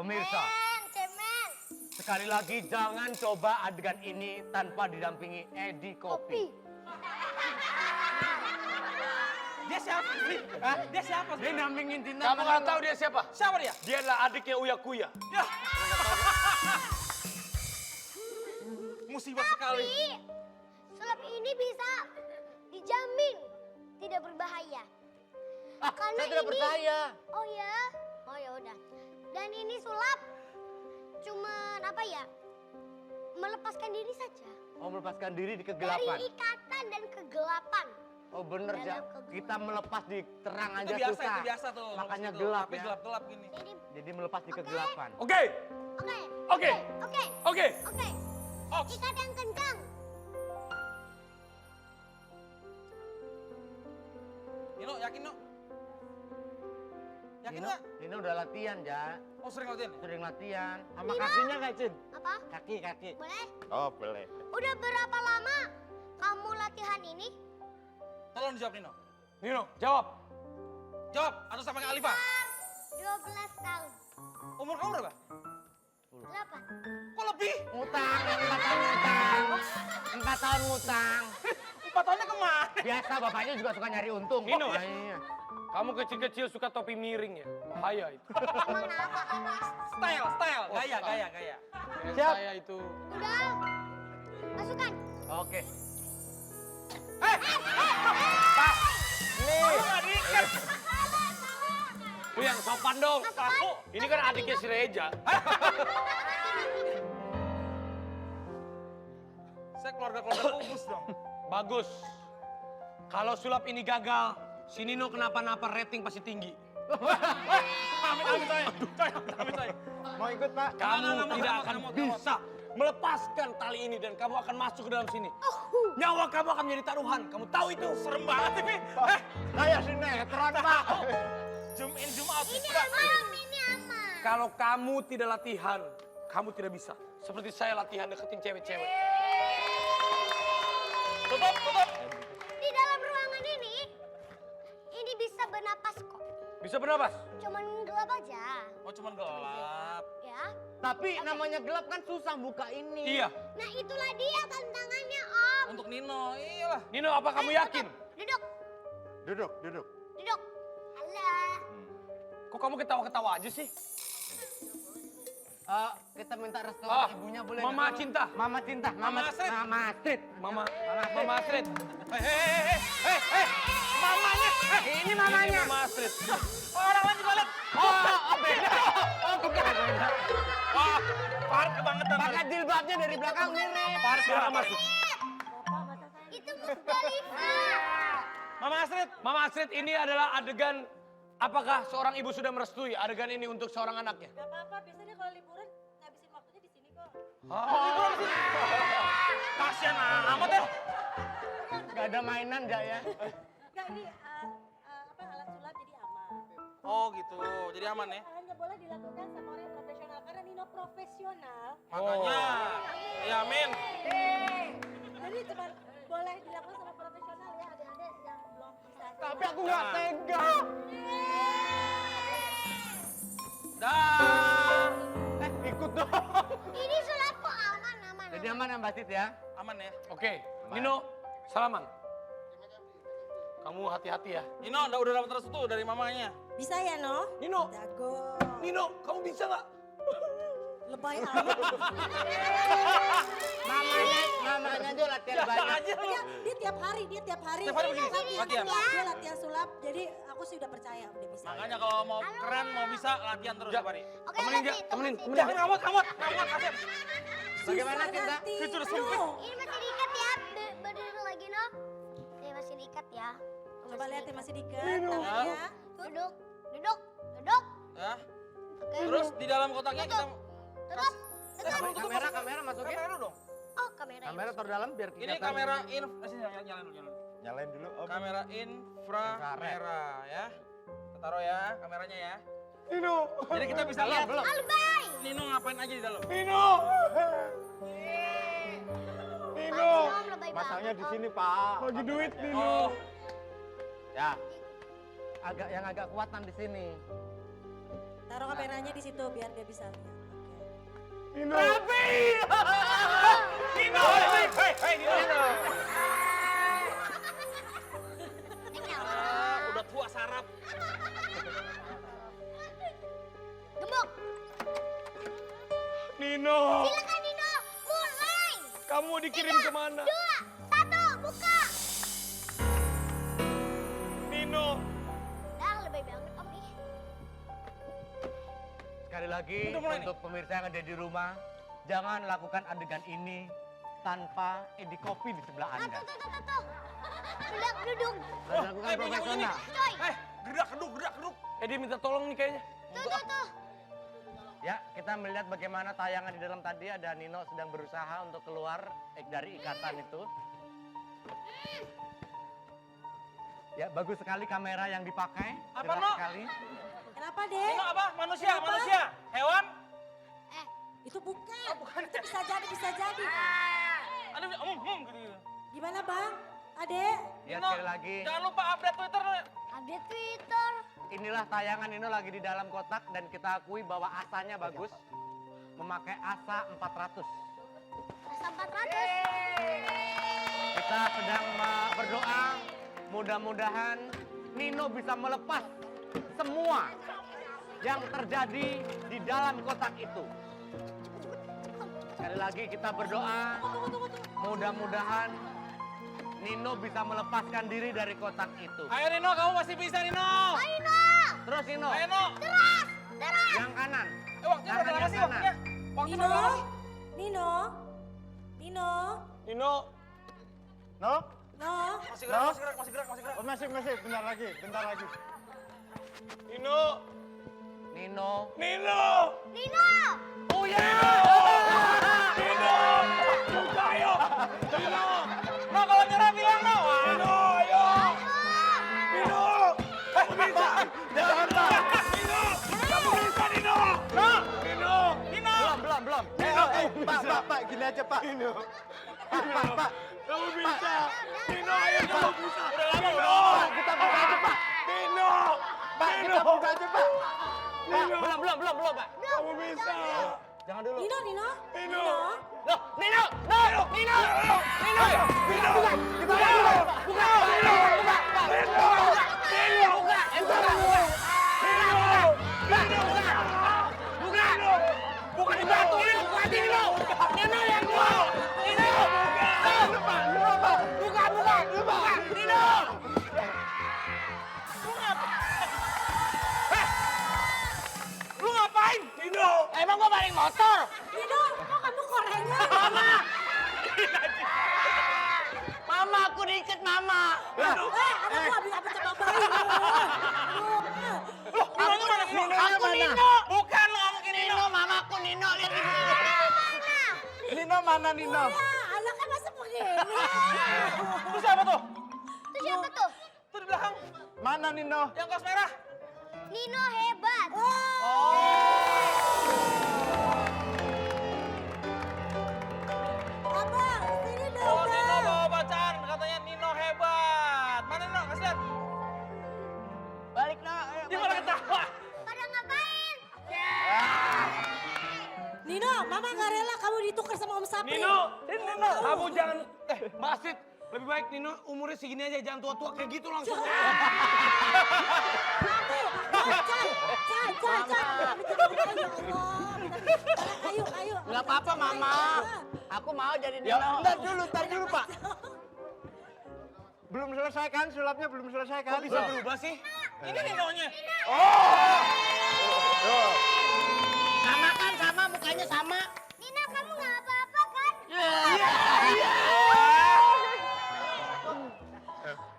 Pemirsa, Cemen. sekali lagi jangan coba adegan ini tanpa didampingi Edi Kopi. Dia siapa sih? Hah? Dia siapa sih? Dia nampingin Cinta. Kamu nggak tahu dia siapa? Siapa dia? Dia adalah adiknya Uya Kuya. Ya. Musibah sekali. Tapi sulap ini bisa dijamin tidak berbahaya. Karena Saya tidak ini- percaya. Oh ya? Oh ya udah. Dan ini sulap cuman apa ya? Melepaskan diri saja. Oh, melepaskan diri di Dari kegelapan. ikatan dan kegelapan. Oh bener ya, kita melepas di terang aja Itu biasa, susah. itu biasa tuh. Makanya itu. gelap Tapi ya. gelap-gelap gini. Jadi Jadi melepas di kegelapan. Oke, oke. Oke. Oke. oke. Oke. Oks. Ikat yang kencang. Nino, yakin Nino? Yakin Nino, nggak? Nino udah latihan ya, Oh sering latihan ya? sering latihan. Sama kakinya nggak Cin? Apa? Kaki. Boleh? Oh boleh. Udah berapa lama kamu latihan ini? Tolong dijawab Nino. Nino, jawab. Jawab, atau sama kayak Alifa? 12 tahun. Umur kamu berapa? 8. Kok lebih? Ngutang, 4 tahun ngutang. 4 tahun ngutang. 4 tahunnya kemana? Biasa bapaknya juga suka nyari untung. Nino. Ah, iya. Kamu kecil-kecil suka topi miring ya? Bahaya itu. Emang kenapa? Style, gaya. Kayak Siap. saya itu. Udah. Masukkan. Oke. Kamu nggak diikat. Lu yang sopan dong. Aku. Ini kan adiknya si Reja. Saya keluarga-keluarga kubus dong. Bagus. Kalau sulap ini gagal, si Nino kenapa-napa rating pasti tinggi. Amit saya. Amit saya. Mau ikut Pak? Kamu Nggak, tidak nggak, akan nggak, bisa melepaskan tali ini dan kamu akan masuk ke dalam sini. Nyawa kamu akan menjadi taruhan. Kamu tahu itu? Serem banget ini. Saya sinetron Pak. Zoom in, zoom out. Ini aman, ini aman. Kalau kamu tidak latihan, kamu tidak bisa. Seperti saya latihan deketin cewek-cewek. Tutup. Di dalam ruangan ini bisa bernapas kok. Bisa bernapas? Cuman gelap aja. Oh cuman gelap. Ya. Tapi namanya gelap kan susah buka ini. Iya. Nah itulah dia tantangannya Om. Untuk Nino, iyalah. Nino, apa kamu yakin? Duduk. Duduk. Halo. Kok kamu ketawa-ketawa aja sih? Kita minta restu Ah, ibunya boleh Mama nggak? Cinta. Mama Cinta. Mama Astrid. Mama Astrid. Mama Mama Astrid. Hei. Mamanya. Ini mamanya. Ini Mama Astrid. Orang lain juga lihat. Oh, beda. Oh, bukan. Wah, parah kebangetan. Pakai jilbabnya dari belakang mirip. Paris sekarang masuk. Itu Musdalifah. Mama Astrid. Mama Astrid, ini adalah adegan. Apakah seorang ibu sudah merestui adegan ini untuk seorang anaknya? Gak apa-apa, biasanya kalau liburan ngabisin waktunya di sini kok. Kasian amat ya. Gak ada mainan gak ya? Enggak, ini alat sulap jadi aman. Oh gitu, jadi aman ya. Hanya boleh dilakukan sama orang yang profesional karena Nino profesional. Makanya, ya amin. Jadi cuma boleh dilakukan sama profesional ya, adik-adik yang belum bisa. Tapi aku gak tega. Dah. Ikut dong. Ini sulapku aman. Jadi aman ya Mbak Cid ya? Aman ya. Oke, Nino, salaman. Kamu hati-hati ya. Nino udah dapat restu dari mamanya. Bisa ya, No? Nino, Jago. Nino, kamu bisa nggak? Lebay amat. Mamanya aja latihan Biasa banyak. aja lu. Dia tiap hari. Tiap hari begini, latihan. Dia latihan sulap, jadi aku sih udah percaya udah bisa. Makanya kalau mau keren, mau bisa latihan terus tiap hari. Oke, Temenin dia, lanjut, temenin. lanjut. Jangan ngamut, kasihan. Bagaimana, Cinta? Cucu udah sempit. Ini masih diikat ya. Berdiri lagi, No. Ini masih diikat ya. Coba lihat ya masih diikat tangannya. Duduk. Ya. Oke. Terus di dalam kotaknya kita Tutup. Kamera masukin. kamera dulu dong. Oh, kamera. Kamera taruh dalam biar Ini kelihatan. kamera sini nyalain dulu. Nyalain dulu. Om. Kamera inframerah ya. Kita taruh ya kameranya ya. Nino. Jadi kita bisa lihat Belum. Albay. Nino ngapain aja di dalam. Nino. Nino. Om, lebay Masangnya banget, di Om. sini Pak. Bagi duit Nino. Oh, Ya. Agak kuatan di sini. Taruh kameranya di situ biar dia bisa lihat. Nino. Raffi! Nino. Hei, Nino. Udah tua sarap. Gembok. Nino. Silakan Nino, mulai. Kamu dikirim kemana? 2, 1, buka. Nino. Dah lebih banget Om nih. Sekali lagi Udah mulai untuk pemirsa yang ada di rumah, jangan lakukan adegan ini tanpa Edi Kopi di sebelah Ah, Anda. tuh. Bedak dudung. Harus lakukan profesional. Coy. Gerak keduk. Edi minta tolong nih kayaknya. Tuh. Ya, kita melihat bagaimana tayangan di dalam tadi ada Nino sedang berusaha untuk keluar dari ikatan itu. Ya, bagus sekali kamera yang dipakai. Apa, Jelas No? sekali. Kenapa, Dek? Nino apa? Manusia. Hewan? Itu bukan. Itu bisa jadi. Aduh, gitu. Gimana, Bang? Adek? Ya, Nino, sekali lagi. Jangan lupa update Twitter. Update Twitter. Inilah tayangan Nino lagi di dalam kotak dan kita akui bahwa asanya bagus. Memakai asa 400. Rasa 400. Kita sedang berdoa, mudah-mudahan Nino bisa melepas semua yang terjadi di dalam kotak itu. Sekali lagi kita berdoa, mudah-mudahan Nino bisa melepaskan diri dari kotak itu. Ayo Nino, kamu masih bisa Nino. Ayo Nino. Terus Nino, Ayo Nino. Deras. yang kanan. Waktunya Tangan berapa yang sih kanan. waktunya? Waktunya Nino? berapa sih? Nino? Nino. No? No? Masih gerak. Oh, masih, bentar lagi. Nino. Nino. Nino. Nino. Oh ya! Nino. Buka ayo. Nino. No, kalau nyerah bilang no. Nino, ayo. Nino. Kamu bisa. Jangan Pak. Nino. Kamu bisa Nino. No. Nino. Belum. Pak, gini aja, Pak. Nino. Pak. Kamu bisa. Nino, ayo kamu bisa. Udah lama Nino. udah. Kita buka aja, Pak. Nino. Pak, kita buka aja, Pak. Nino. Belum, Pak. Kamu bisa. Jangan dulu. Nino? Nino. Loh, Nino. No, Nino. Nino. Nino. Kita buka. Bukan dibatuin, bukan Nino. Nino yang gua. Nino. Buka. Nino. Lu ngapain? Nino. Emang gua maling motor? Nino, kok kamu korengan? Mama, aku diikat Mama. Anak gua habis coba bayi. Aku Nino. Bukan lu ngomongin Nino. Nino, mamaku Nino. Lihat di sini. Nino mana, Nino? Anaknya masa begini. Itu siapa tuh? Itu siapa tuh? Tuh di belakang. Mana, Nino? Yang kaos merah. Nino hebat. Abang, sini dong, Oh, Nino Bang. bawa bacaan. Katanya Nino hebat. Mana Nino? Kasih lihat. Balik nak. Dia malah ketawa. Pada ngapain? Nino, Mama gak rela kamu ditukar sama Om Sapri. Nino. Kamu jangan. Mbak Astrid. Lebih baik Nino umurnya segini aja. Jangan tua-tua kayak gitu langsung. Cai. Ayo. Nggak apa-apa, Mama. Aku mau jadi Nino. Ntar dulu, Pak. Belum selesai kan? Sulapnya belum selesai kan? Kok bisa berubah sih? Ini Ninonya. Sama mukanya sama. Nino kamu nggak apa-apa kan?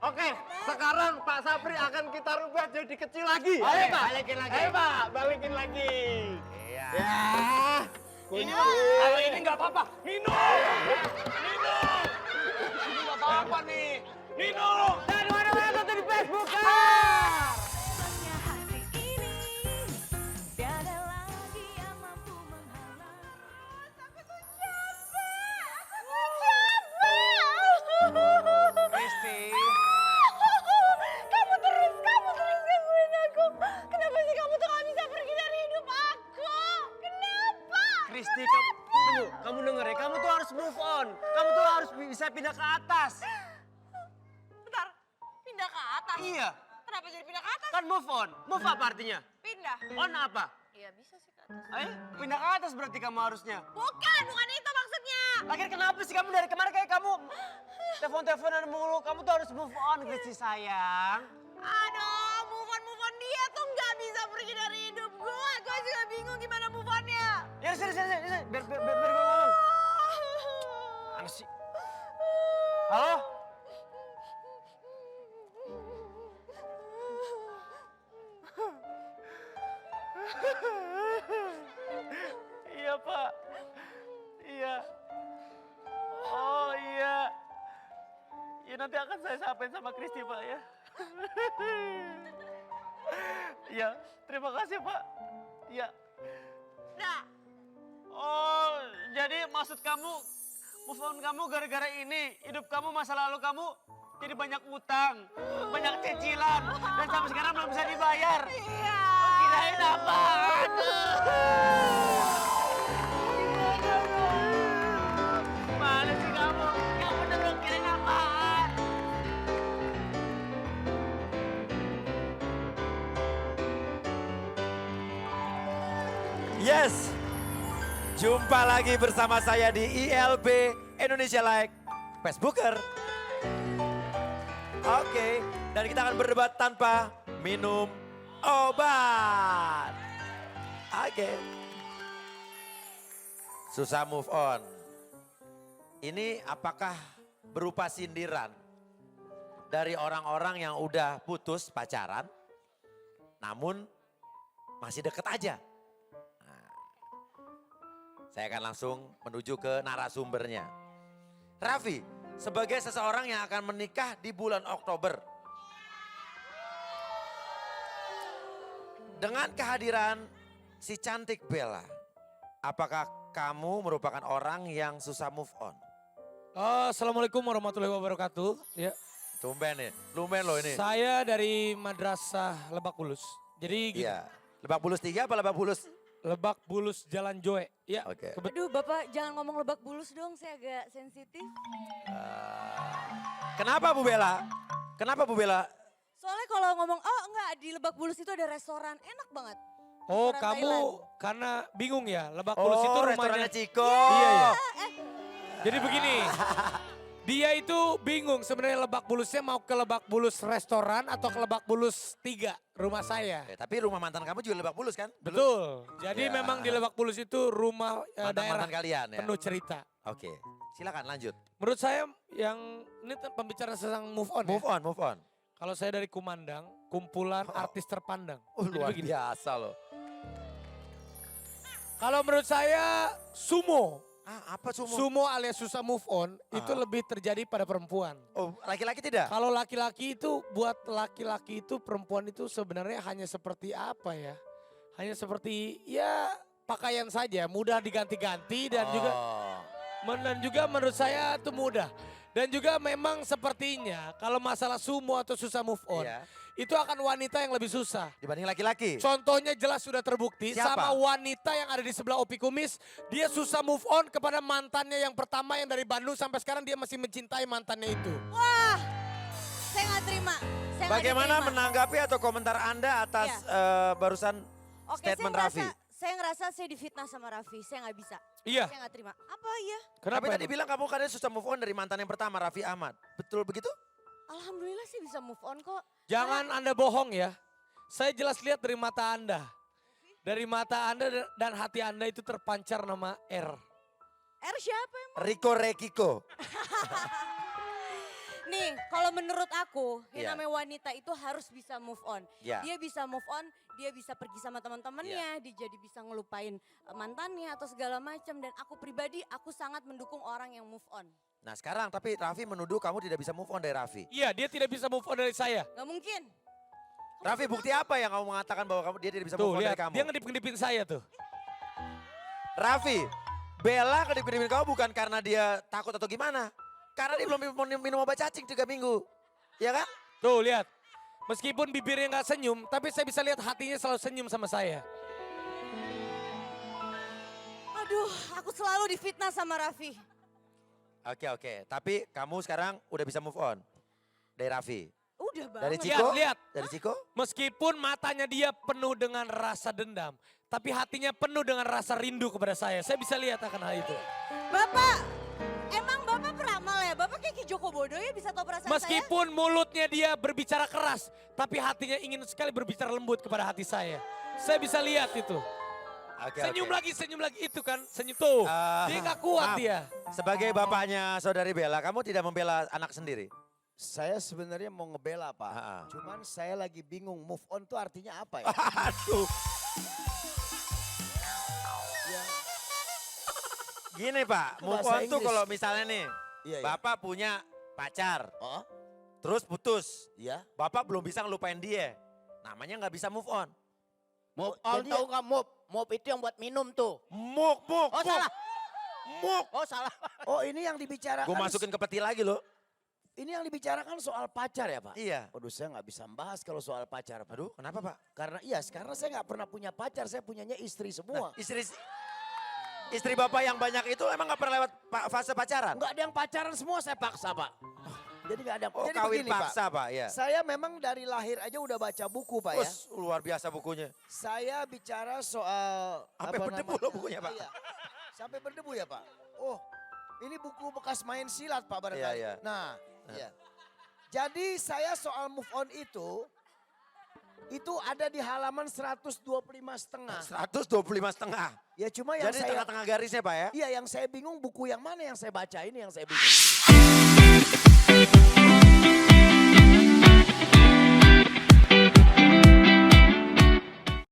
Oke, sekarang Pak Sapri akan kita rubah jadi kecil lagi. Ayo, Pak. Balikin lagi. Ayo, Pak, balikin lagi. Iya. Ya. Kalau ini nggak apa-apa. Nino. Nino. Ini nggak apa-apa nih. Nino. Dan mana-mana tonton di Facebook. Kristi. Kamu terus gangguin aku. Kenapa sih kamu tuh gak bisa pergi dari Kristi, kamu denger ya, kamu tuh harus move on. Kamu tuh harus bisa pindah ke atas. Bentar, pindah ke atas. Iya, Kenapa jadi pindah ke atas? kan move on. Move apa artinya? Pindah. On apa? Iya bisa sih ke atas. Pindah ke atas berarti kamu harusnya. Bukan itu maksudnya. Akhir kenapa sih kamu dari kemarin kayak kamu telepon-teleponan mulu? Kamu tuh harus move on, Kristi sayang. Aduh, move on dia tuh nggak bisa pergi dari hidup gue. Gue juga bingung gimana move onnya. Ya sini, biar gue ngomong. Mana sih? Halo? Iya Pak, iya. Oh iya. Ya nanti akan saya sampaikan sama Kristi Pak ya. Iya, terima kasih Pak. Iya. Nah, Oh, jadi maksud kamu move on kamu gara-gara ini, hidup kamu masa lalu kamu jadi banyak utang, banyak cicilan, dan sampai sekarang belum bisa dibayar. iya. Kirain apa? Mana sih kamu? Yang bener dong, kirain apaan? Yes, jumpa lagi bersama saya di ILB Indonesia Like Facebooker. Oke, dan kita akan berdebat tanpa minum obat. Oke. Susah move on. Ini apakah berupa sindiran dari orang-orang yang udah putus pacaran, namun masih deket aja? Saya akan langsung menuju ke narasumbernya. Raffi, sebagai seseorang yang akan menikah di bulan Oktober. Dengan kehadiran si cantik Bella, apakah kamu merupakan orang yang susah move on? Assalamualaikum warahmatullahi wabarakatuh. Ya, Tumben nih, lumayan loh ini. saya dari Madrasah Lebak Bulus. Jadi gini, Iya, Lebak Bulus 3 apa Lebak Bulus? Lebak Bulus Jalan Joe. Ya, Oke. Aduh Bapak jangan ngomong Lebak Bulus dong, saya agak sensitif. Kenapa Bu Bella? Kenapa Bu Bella? Soalnya kalau ngomong, oh enggak di Lebak Bulus itu ada restoran, enak banget. Oh Restoran kamu Thailand. karena bingung ya, Lebak Bulus itu Oh, rumahnya. restorannya Ciko. Iya, iya. Jadi begini, dia itu bingung sebenarnya Lebak Bulusnya mau ke Lebak Bulus restoran atau ke Lebak Bulus 3, rumah saya. Tapi rumah mantan kamu juga Lebak Bulus kan? Dulu? Betul, jadi Ya. memang di Lebak Bulus itu rumah daerah Mantan-mantan kalian ya? penuh cerita. Oke, silakan lanjut. Menurut saya yang ini pembicaraan tentang move on Move ya. on, move on. Kalau saya dari Kumandang, kumpulan artis terpandang. Jadi Luar begini, biasa loh. kalau menurut saya sumo. Apa sumo? Sumo alias susah move on itu lebih terjadi pada perempuan. Oh, laki-laki tidak? Kalau laki-laki itu buat laki-laki itu perempuan itu sebenarnya hanya seperti apa ya? Hanya seperti ya pakaian saja, mudah diganti-ganti dan juga menurut saya itu mudah. Dan juga memang sepertinya kalau masalah sumo atau susah move on, Iya. itu akan wanita yang lebih susah. Dibanding laki-laki? Contohnya jelas sudah terbukti Siapa? sama wanita yang ada di sebelah Opi Kumis. Dia susah move on kepada mantannya yang pertama yang dari Bandung sampai sekarang dia masih mencintai mantannya itu. Wah, saya nggak terima. Saya nggak Bagaimana diterima. menanggapi atau komentar Anda atas barusan Oke, statement Raffi? Saya ngerasa saya difitnah sama Raffi, saya nggak bisa. Iya. Saya nggak terima. Apa iya? Kenapa Tapi tadi emang? bilang kamu katanya susah move on dari mantan yang pertama, Raffi Ahmad. Betul begitu? Alhamdulillah sih bisa move on kok. Jangan Anda bohong ya. Saya jelas lihat dari mata Anda. Dari mata Anda dan hati Anda itu terpancar nama R. R siapa emang? Riko Rekiko. Nih, kalau menurut aku, Iya. yang namanya wanita itu harus bisa move on. Iya. Dia bisa move on, dia bisa pergi sama teman-temannya, dia jadi bisa ngelupain mantannya atau segala macam. Dan aku pribadi, aku sangat mendukung orang yang move on. Nah sekarang tapi Raffi menuduh kamu tidak bisa move on dari Raffi. Iya, dia tidak bisa move on dari saya. Gak mungkin. Raffi, bukti apa yang kamu mengatakan bahwa dia tidak bisa move Tuh on lihat, dari kamu? dia ngedip-ngedipin saya tuh. Raffi, Bella kedip-kedipin kamu bukan karena dia takut atau gimana. Karena dia belum minum obat cacing 3 minggu. Ya kan? Tuh lihat, meskipun bibirnya nggak senyum, tapi saya bisa lihat hatinya selalu senyum sama saya. Aduh, Aduh, aku selalu difitnah sama Raffi. Oke. Tapi kamu sekarang udah bisa move on dari Raffi. Udah banget. Dari Ciko? Lihat. Dari Ciko? Meskipun matanya dia penuh dengan rasa dendam, tapi hatinya penuh dengan rasa rindu kepada saya. Saya bisa lihat akan hal itu. Bapak, emang Bapak peramal ya? Bapak kayak Ki Joko Bodo ya bisa tahu perasaan saya? Meskipun mulutnya dia berbicara keras, tapi hatinya ingin sekali berbicara lembut kepada hati saya. Saya bisa lihat itu. Senyum lagi itu kan, senyum tuh. Dia gak kuat maaf. dia. Sebagai bapaknya saudari Bella, kamu tidak membela anak sendiri? Saya sebenarnya mau ngebela Pak. Ha-ha. Cuman saya lagi bingung move on tuh artinya apa ya? Aduh. Ya, Gini Pak, Itu move bahasa on tuh Inggris. kalau misalnya nih, iya, iya. Bapak punya pacar, Oh, terus putus. iya. Bapak belum bisa ngelupain dia. Namanya nggak bisa move on. Move Oh, on tahu nggak mop itu yang buat minum tuh. Muk. Oh salah. Muk. Oh salah. Oh, ini yang dibicarakan. Gue masukin ke peti lagi loh. Ini yang dibicarakan soal pacar ya Pak? Iya. Waduh, saya nggak bisa bahas kalau soal pacar Pak. Aduh, kenapa Pak? Karena karena saya nggak pernah punya pacar, saya punyanya istri semua. Nah, istri Bapak yang banyak itu emang nggak pernah lewat fase pacaran? Nggak ada yang pacaran semua saya paksa Pak. Jadi nggak ada. Oh, Jadi kawin begini, paksa Pak, ya. Saya memang dari lahir aja udah baca buku Pak ya. Us, luar biasa bukunya. Saya bicara soal Sampai berdebu loh bukunya, Pak. Iya. Sampai berdebu ya Pak. Oh, ini buku bekas main silat Pak barangkali. Iya, iya. Nah, iya. Jadi saya soal move on itu ada di halaman 125,5. 125,5. Ya cuma yang Jadi saya tengah-tengah garisnya Pak ya? Iya, yang saya bingung buku yang mana yang saya baca ini yang saya bingung.